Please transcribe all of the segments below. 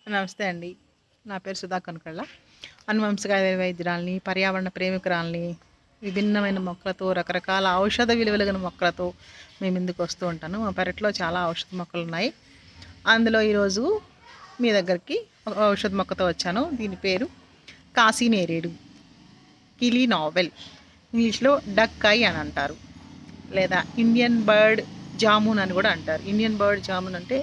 నమస్తే అండి. నా పేరు సుధా కనకళ్ళ. అనువంశిక వైద్యురాలిని, పర్యావరణ ప్రేమికురాలిని. విభిన్నమైన మొక్కలతో, రకరకాల ఔషధ విలువలు గల మొక్కలతో మీ ముందుకు వస్తూ ఉంటాను. మా పెరట్లో చాలా ఔషధ మొక్కలున్నాయి. అందులో ఈరోజు మీ దగ్గరికి ఒక ఔషధ మొక్కతో వచ్చాను. దీని పేరు కాశీ నేరేడు, కిలీ నావెల్. ఇంగ్లీష్‌లో డక్ ఐ అని అంటారు, లేదా ఇండియన్ బర్డ్ జామున్ అని కూడా అంటారు. ఇండియన్ బర్డ్ జామున్ అంటే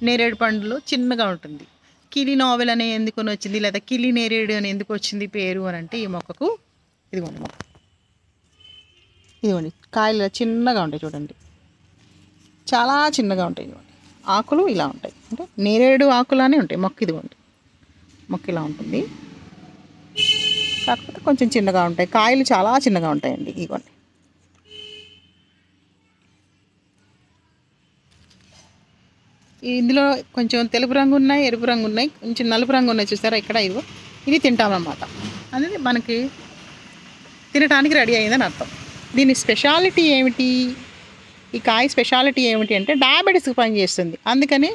నేరేడు పండులో చిన్నగా ఉంటుంది. కిలి నావెల్ అనే ఎందుకొని వచ్చింది, లేదా కిలి నేరేడు అని ఎందుకు వచ్చింది పేరు అని అంటే, ఈ మొక్కకు ఇదిగోండి మొక్క, ఇదిగోండి కాయలు చిన్నగా ఉంటాయి చూడండి, చాలా చిన్నగా ఉంటాయి. ఇదిగోండి ఆకులు ఇలా ఉంటాయి, అంటే నేరేడు ఆకులానే ఉంటాయి. మొక్క ఇదిగోండి, మొక్క ఇలా ఉంటుంది, కాకపోతే కొంచెం చిన్నగా ఉంటాయి. కాయలు చాలా చిన్నగా ఉంటాయండి. ఇదిగోండి ఇందులో కొంచెం తెలుపు రంగు ఉన్నాయి, ఎరుపు రంగు ఉన్నాయి, కొంచెం నలుపు రంగు ఉన్నాయి. చూసారా ఇక్కడ, ఇదిగో ఇది తింటామన్నమాట. అనేది మనకి తినడానికి రెడీ అయిందని అర్థం. దీని స్పెషాలిటీ ఏమిటి, ఈ కాయ స్పెషాలిటీ ఏమిటి అంటే డయాబెటీస్కి పనిచేస్తుంది. అందుకని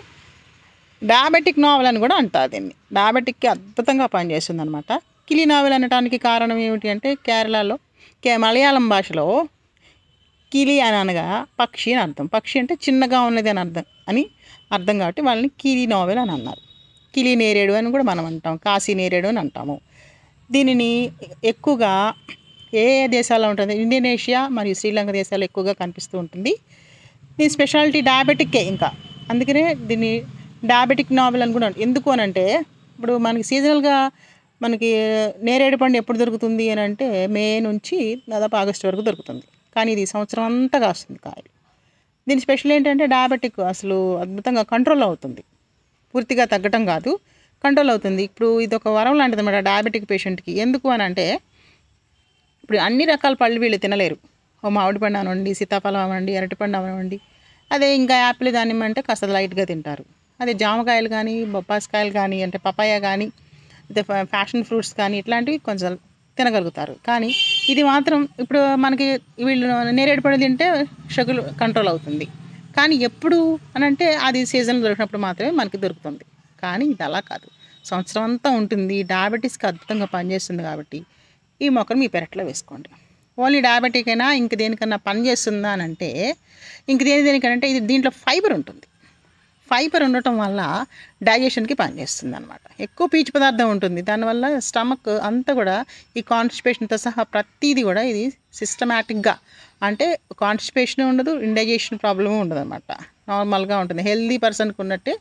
డయాబెటిక్ నావెల్ అని కూడా అంటారు దీన్ని. డయాబెటిక్కి అద్భుతంగా పనిచేస్తుంది అనమాట. కిలి నావెల్ అనడానికి కారణం ఏమిటి అంటే, కేరళలో మలయాళం భాషలో కిలి అని అనగా పక్షి అని అర్థం. పక్షి అంటే చిన్నగా ఉన్నది అని అర్థం కాబట్టి వాళ్ళని కిలి నావెల్ అని అన్నారు. కిలి నేరేడు అని కూడా మనం అంటాం, కాశీ నేరేడు అని అంటాము. దీనిని ఎక్కువగా ఏ దేశాల్లో ఉంటుంది, ఇండోనేషియా మరియు శ్రీలంక దేశాల్లో ఎక్కువగా కనిపిస్తూ ఉంటుంది. దీని స్పెషాలిటీ డయాబెటిక్కే ఇంకా. అందుకనే దీన్ని డయాబెటిక్ నావెల్ అని కూడా ఎందుకు అని అంటే, ఇప్పుడు మనకి సీజనల్గా మనకి నేరేడు పండు ఎప్పుడు దొరుకుతుంది అని అంటే, మే నుంచి దాదాపు ఆగస్టు వరకు దొరుకుతుంది. కానీ ఇది సంవత్సరం అంతా కాస్తుంది కాయలు. దీని స్పెషల్ ఏంటంటే డయాబెటిక్ అసలు అద్భుతంగా కంట్రోల్ అవుతుంది. పూర్తిగా తగ్గటం కాదు, కంట్రోల్ అవుతుంది. ఇప్పుడు ఇది ఒక వరం లాంటిది అన్నమాట డయాబెటిక్ పేషెంట్కి. ఎందుకు అని అంటే, ఇప్పుడు అన్ని రకాల పళ్ళు వీళ్ళు తినలేరు. ఓ మామిడి పండు అవనివ్వండి, సీతాఫలం అవ్వండి, అరటిపండు అవనివ్వండి, అదే ఇంకా యాపిల్ దానిమ్మ అంటే కాస్త లైట్గా తింటారు. అదే జామకాయలు కానీ, బొప్పాసికాయలు కానీ, అంటే పపాయ కానీ, అయితే ఫ్యాషన్ ఫ్రూట్స్ కానీ, ఇట్లాంటివి కొంచెం తినగలుగుతారు. కానీ ఇది మాత్రం ఇప్పుడు మనకి వీళ్ళు నేరేడు పండు తింటే షుగర్ కంట్రోల్ అవుతుంది. కానీ ఎప్పుడు అని అంటే, అది సీజన్ దొరికినప్పుడు మాత్రమే మనకి దొరుకుతుంది. కానీ ఇది అలా కాదు, సంవత్సరం అంతా ఉంటుంది. డయాబెటీస్కి అద్భుతంగా పనిచేస్తుంది కాబట్టి ఈ మొక్కను మీ పెరట్లో వేసుకోండి. ఓన్లీ డయాబెటిక్ అయినా ఇంక దేనికన్నా పని చేస్తుందా అని అంటే, ఇంక దేనికనంటే ఇది దీంట్లో ఫైబర్ ఉంటుంది. ఫైబర్ ఉండటం వల్ల డైజెషన్కి పనిచేస్తుంది అనమాట. ఎక్కువ పీచు పదార్థం ఉంటుంది. దానివల్ల స్టమక్ అంతా కూడా ఈ కాన్స్టిపేషన్తో సహా ప్రతిదీ కూడా ఇది సిస్టమేటిక్గా, అంటే కాన్స్టిపేషన్ ఉండదు, ఇండైజెషన్ ప్రాబ్లము ఉండదు అనమాట. నార్మల్గా ఉంటుంది. హెల్దీ పర్సన్కి ఉన్నట్టే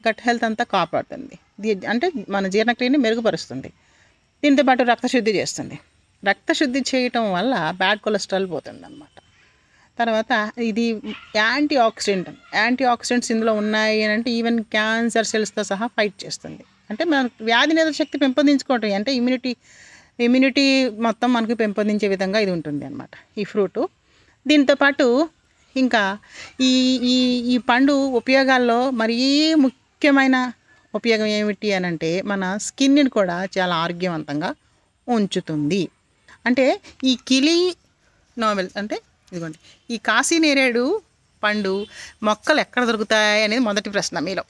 గట్ హెల్త్ అంతా కాపాడుతుంది. అంటే మన జీర్ణక్రియని మెరుగుపరుస్తుంది. దీంతో పాటు రక్తశుద్ధి చేస్తుంది. రక్తశుద్ధి చేయటం వల్ల బ్యాడ్ కొలెస్ట్రాల్ పోతుంది అనమాట. తర్వాత ఇది యాంటీ ఆక్సిడెంట్స్ ఇందులో ఉన్నాయి అని అంటే, ఈవెన్ క్యాన్సర్ సెల్స్తో సహా ఫైట్ చేస్తుంది. అంటే మన వ్యాధి నిరోధక శక్తి పెంపొందించుకోవటం, అంటే ఇమ్యూనిటీ మొత్తం మనకు పెంపొందించే విధంగా ఇది ఉంటుంది అనమాట ఈ ఫ్రూటు. దీంతోపాటు ఇంకా ఈ ఈ ఈ పండు ఉపయోగాల్లో మరీ ముఖ్యమైన ఉపయోగం ఏమిటి అని అంటే, మన స్కిన్ని కూడా చాలా ఆరోగ్యవంతంగా ఉంచుతుంది. అంటే ఈ కిలి నావెల్ అంటే ఇదిగోండి, ఈ కాశీ నేరేడు పండు మొక్కలు ఎక్కడ దొరుకుతాయి అనేది మొదటి ప్రశ్న మీలో.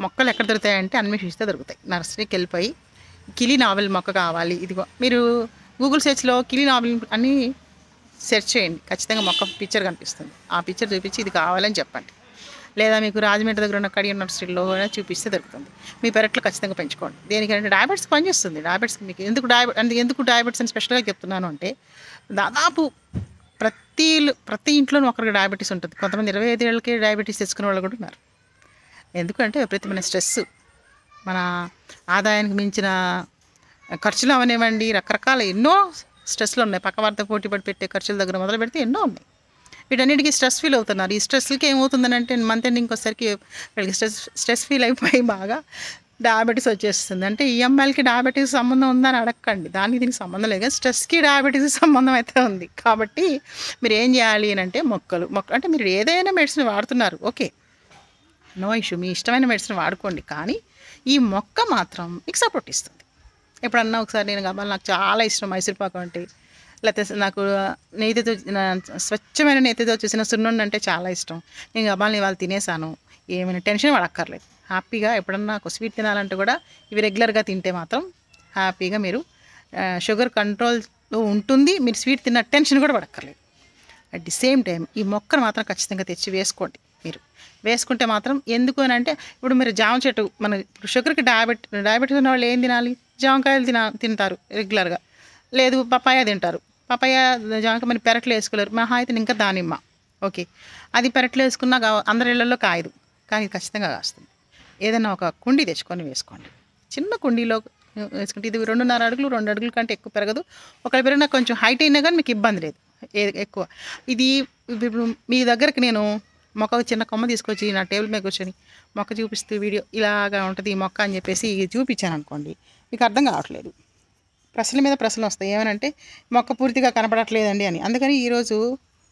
మొక్కలు ఎక్కడ దొరుకుతాయి అంటే అన్వేషిస్తే దొరుకుతాయి. నర్సరీకి వెళ్ళిపోయి కిలి నావెల్ మొక్క కావాలి, ఇదిగో మీరు గూగుల్ సెర్చ్లో కిలి నావెల్ అని సెర్చ్ చేయండి, ఖచ్చితంగా మొక్క పిక్చర్ కనిపిస్తుంది. ఆ పిక్చర్ చూపించి ఇది కావాలని చెప్పండి. లేదా మీకు రాజమండ్రి దగ్గర ఉన్న కడియం నర్సరీలో చూపిస్తే దొరుకుతుంది. మీ పెరట్లో ఖచ్చితంగా పెంచుకోండి. దేనికంటే డయాబెటీస్ పనిచేస్తుంది. డయాబెటీస్కి మీకు ఎందుకు డయాబెటీస్ అని స్పెషల్గా చెప్తున్నాను అంటే, దాదాపు ప్రతి ఇంట్లోనూ ఒకరికి డయాబెటీస్ ఉంటుంది. కొంతమంది 25 ఏళ్ళకే డయాబెటీస్ తెచ్చుకునే వాళ్ళు కూడా ఉన్నారు. ఎందుకంటే విపరీతమైన స్ట్రెస్, మన ఆదాయానికి మించిన ఖర్చులు అవనివ్వండి, రకరకాల ఎన్నో స్ట్రెస్లు ఉన్నాయి. పక్కవారితో పోటీ పడి పెట్టే ఖర్చుల దగ్గర మొదలు పెడితే ఎన్నో ఉన్నాయి. వీటన్నిటికీ స్ట్రెస్ ఫీల్ అవుతున్నారు. ఈ స్ట్రెస్లకి ఏమవుతుందని అంటే, మంత్ ఎండింగ్కి వచ్చేసరికి వీళ్ళకి స్ట్రెస్ ఫీల్ అయిపోయి బాగా డయాబెటీస్ వచ్చేస్తుంది. అంటే ఈఎంఐలకి డయాబెటీస్ సంబంధం ఉందని అడగండి, దానికి దీనికి సంబంధం లేదు. కానీ స్ట్రెస్కి డయాబెటీస్ సంబంధం అయితే ఉంది. కాబట్టి మీరు ఏం చేయాలి అని అంటే, మొక్కలు అంటే మీరు ఏదైనా మెడిసిన్ వాడుతున్నారు, ఓకే, నో ఇష్యూ, మీ ఇష్టమైన మెడిసిన్ వాడుకోండి. కానీ ఈ మొక్క మాత్రం మీకు సపోర్ట్ ఇస్తుంది. ఎప్పుడన్నా ఒకసారి నేను కావాలి, నాకు చాలా ఇష్టం మైసూర్పాకు అంటే, లేకపోతే నాకు నేతితో స్వచ్ఛమైన నేతితో చూసిన సున్నుండి అంటే చాలా ఇష్టం. నేను గబాల్ని ఇవాళ తినేసాను, ఏమైనా టెన్షన్ పడక్కర్లేదు, హ్యాపీగా ఎప్పుడన్నా ఒక స్వీట్ తినాలంటే కూడా ఇవి రెగ్యులర్గా తింటే మాత్రం హ్యాపీగా మీరు షుగర్ కంట్రోల్లో ఉంటుంది. మీరు స్వీట్ తిన్న టెన్షన్ కూడా పడక్కర్లేదు. అట్ ది సేమ్ టైం ఈ మొక్కను మాత్రం ఖచ్చితంగా తెచ్చి వేసుకోండి. మీరు వేసుకుంటే మాత్రం ఎందుకు అని అంటే, ఇప్పుడు మీరు జామ చెట్టు, మన ఇప్పుడు షుగర్కి డయాబెటీస్ ఉన్న వాళ్ళు ఏం తినాలి? జామకాయలు తింటారు రెగ్యులర్గా, లేదు పపాయ తింటారు. పపాయ జామకాయ మన పెరట్లో వేసుకోలేరు, మహా అయితే ఇంకా దానిమ్మ. ఓకే, అది పెరట్లో వేసుకున్నా అందరి ఇళ్లలో కాయదు, కానీ ఖచ్చితంగా కాస్తుంది. ఏదైనా ఒక కుండీ తెచ్చుకొని వేసుకోండి. చిన్న కుండీలో వేసుకుంటే ఇది 2.5 అడుగులు 2 అడుగుల కంటే ఎక్కువ పెరగదు. ఒకవేళ పెరిగినా కొంచెం హైట్ అయినా కానీ మీకు ఇబ్బంది లేదు ఎక్కువ. ఇది ఇప్పుడు మీ దగ్గరికి నేను మొక్క చిన్న కొమ్మ తీసుకొచ్చి నా టేబుల్ మీద కూర్చొని మొక్క చూపిస్తూ వీడియో ఇలాగా ఉంటుంది ఈ మొక్క అని చెప్పేసి చూపించాను అనుకోండి, మీకు అర్థం కావట్లేదు. ప్రశ్నల మీద ప్రశ్నలు వస్తాయి. ఏమనంటే మొక్క పూర్తిగా కనపడట్లేదండి అని. అందుకని ఈరోజు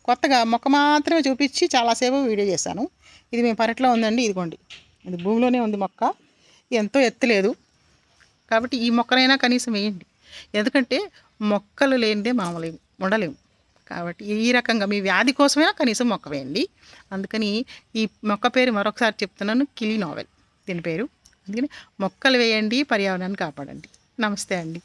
కొత్తగా మొక్క మాత్రమే చూపించి చాలాసేపు వీడియో చేశాను. ఇది మేము పెరట్లో ఉందండి, ఇదిగోండి, ఇది భూమిలోనే ఉంది మొక్క, ఎంతో ఎత్తులేదు. కాబట్టి ఈ మొక్కనైనా కనీసం వేయండి. ఎందుకంటే మొక్కలు లేనిదే మామూలు ఉండలేము. కాబట్టి ఈ రకంగా మీ వ్యాధి కోసమైనా కనీసం మొక్క వేయండి. అందుకని ఈ మొక్క పేరు మరొకసారి చెప్తున్నాను, కిలీ నావెల్ దీని పేరు. అందుకని మొక్కలు వేయండి, పర్యావరణాన్ని కాపాడండి. నమస్తే అండి.